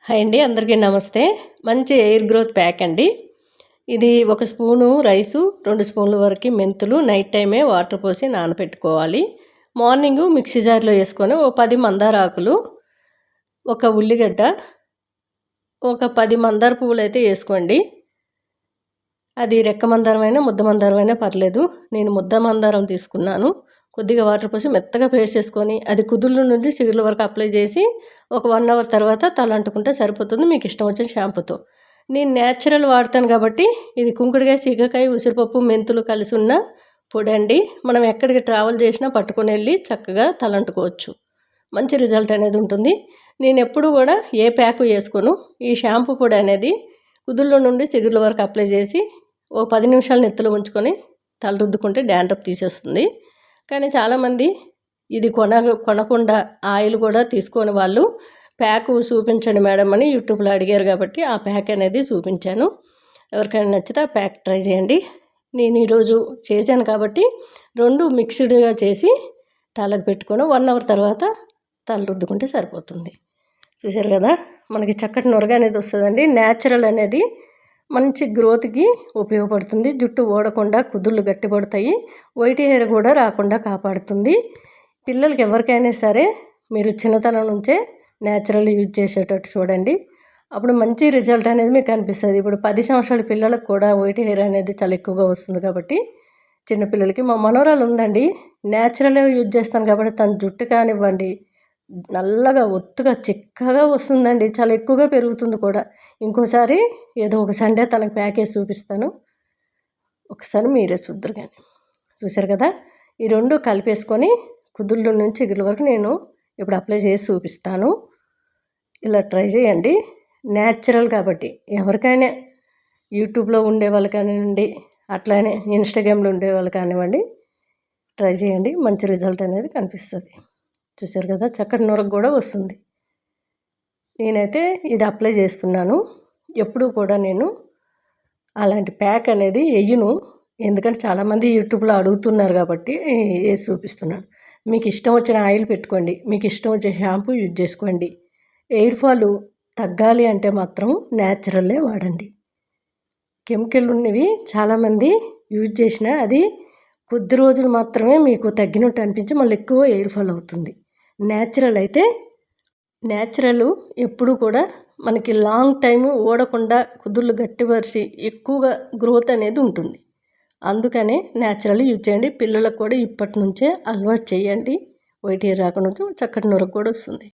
Hi అండి, అందరికీ నమస్తే. మంచి ఎయిర్ గ్రోత్ ప్యాక్ అండి ఇది. 1 స్పూను రైసు, 2 స్పూన్ల వరకు మెంతులు నైట్ టైమే వాటర్ పోసి నానబెట్టుకోవాలి. మార్నింగ్ మిక్సీ జార్లో వేసుకొని 10 మందార ఆకులు, 1 ఉల్లిగడ్డ, 10 మందార పువ్వులు అయితే వేసుకోండి. అది రెక్క మందారమైనా ముద్ద మందారమైనా పర్లేదు. నేను ముద్ద మందారం తీసుకున్నాను. కొద్దిగా వాటర్ పోసి మెత్తగా పేస్ట్ చేసుకొని అది కుదుళ్ళ నుండి చిగుర్ల వరకు అప్లై చేసి ఒక 1 అవర్ తర్వాత తలంటుకుంటే సరిపోతుంది, మీకు ఇష్టం వచ్చిన షాంపూతో. నేను న్యాచురల్ వాడతాను కాబట్టి ఇది కుంకుడుకాయ, సీగకాయ, ఉసిరిపప్పు, మెంతులు కలిసి ఉన్న పొడి అండి. మనం ఎక్కడికి ట్రావెల్ చేసినా పట్టుకొని వెళ్ళి చక్కగా తలంటుకోవచ్చు. మంచి రిజల్ట్ అనేది ఉంటుంది. నేను ఎప్పుడు కూడా ఏ ప్యాక్ వేసుకోను. ఈ షాంపూ పొడి అనేది కుదుళ్ళ నుండి చిగుర్ల వరకు అప్లై చేసి 10 నిమిషాలు నెత్తిలో ఉంచుకొని తల రుద్దుకుంటే డాండ్రఫ్ తీసేస్తుంది. కానీ చాలామంది ఇది కొనకుండా ఆయిల్ కూడా తీసుకొని వాళ్ళు ప్యాక్ చూపించండి మేడం అని యూట్యూబ్లో అడిగారు కాబట్టి ఆ ప్యాక్ అనేది చూపించాను. ఎవరికైనా నచ్చితే ఆ ప్యాక్ ట్రై చేయండి. నేను ఈరోజు చేశాను కాబట్టి 2 మిక్స్డ్గా చేసి తలకు పెట్టుకొని 1 అవర్ తర్వాత తల రుద్దుకుంటే సరిపోతుంది. చూశారు కదా, మనకి చక్కటి నొరగ అనేది వస్తుందండి. న్యాచురల్ అనేది మంచి గ్రోత్కి ఉపయోగపడుతుంది. జుట్టు ఓడకుండా కుదుళ్ళు గట్టిపడతాయి. వైట్ హెయిర్ కూడా రాకుండా కాపాడుతుంది. పిల్లలకి ఎవరికైనా సరే మీరు చిన్నతనం నుంచే న్యాచురల్ యూజ్ చేసేటట్టు చూడండి. అప్పుడు మంచి రిజల్ట్ అనేది మీకు కనిపిస్తుంది. ఇప్పుడు 10 సంవత్సరాల పిల్లలకు కూడా వైట్ హెయిర్ అనేది చాలా ఎక్కువగా వస్తుంది కాబట్టి చిన్నపిల్లలకి. మా మనోరాలు ఉందండి, న్యాచురల్గా యూజ్ చేస్తాను కాబట్టి తన జుట్టు కానివ్వండి నల్లగా ఒత్తుగా చిక్కగా వస్తుందండి. చాలా ఎక్కువగా పెరుగుతుంది కూడా. ఇంకోసారి ఏదో ఒక సండే తనకు ప్యాకేజ్ చూపిస్తాను, ఒకసారి మీరే చూద్దరు. కానీ చూశారు కదా, ఈ 2 కలిపేసుకొని కుదుళ్ళ నుంచి చిగుర్ల వరకు నేను ఇప్పుడు అప్లై చేసి చూపిస్తాను. ఇలా ట్రై చేయండి. న్యాచురల్ కాబట్టి ఎవరికైనా యూట్యూబ్లో ఉండే వాళ్ళు కానివ్వండి, అట్లానే ఇన్స్టాగ్రామ్లో ఉండే వాళ్ళు కానివ్వండి, ట్రై చేయండి. మంచి రిజల్ట్ అనేది కనిపిస్తుంది. చూశారు కదా, చక్కటి నొరగ కూడా వస్తుంది. నేనైతే ఇది అప్లై చేస్తున్నాను. ఎప్పుడు కూడా నేను అలాంటి ప్యాక్ అనేది వేయను, ఎందుకంటే చాలామంది యూట్యూబ్లో అడుగుతున్నారు కాబట్టి వేసి చూపిస్తున్నాను. మీకు ఇష్టం వచ్చిన ఆయిల్ పెట్టుకోండి, మీకు ఇష్టం వచ్చే షాంపూ యూజ్ చేసుకోండి. ఎయిర్ ఫాల్ తగ్గాలి అంటే మాత్రం న్యాచురల్లే వాడండి. కెమికల్ ఉన్నవి చాలామంది యూజ్ చేసినా అది కొద్ది రోజులు మాత్రమే మీకు తగ్గినట్టు అనిపించి మళ్ళీ ఎక్కువ ఎయిర్ ఫాల్ అవుతుంది. న్యాచురల్ అయితే న్యాచురల్ ఎప్పుడు కూడా మనకి లాంగ్ టైము ఓడకుండా కుదుళ్ళు గట్టిపరిచి ఎక్కువగా గ్రోత్ అనేది ఉంటుంది. అందుకనే న్యాచురల్ యూజ్ చేయండి. పిల్లలకు కూడా ఇప్పటి నుంచే అలవాటు చేయండి. వైట్ హెయిర్ రాకుండా చక్కటి నొరగ కూడా వస్తుంది.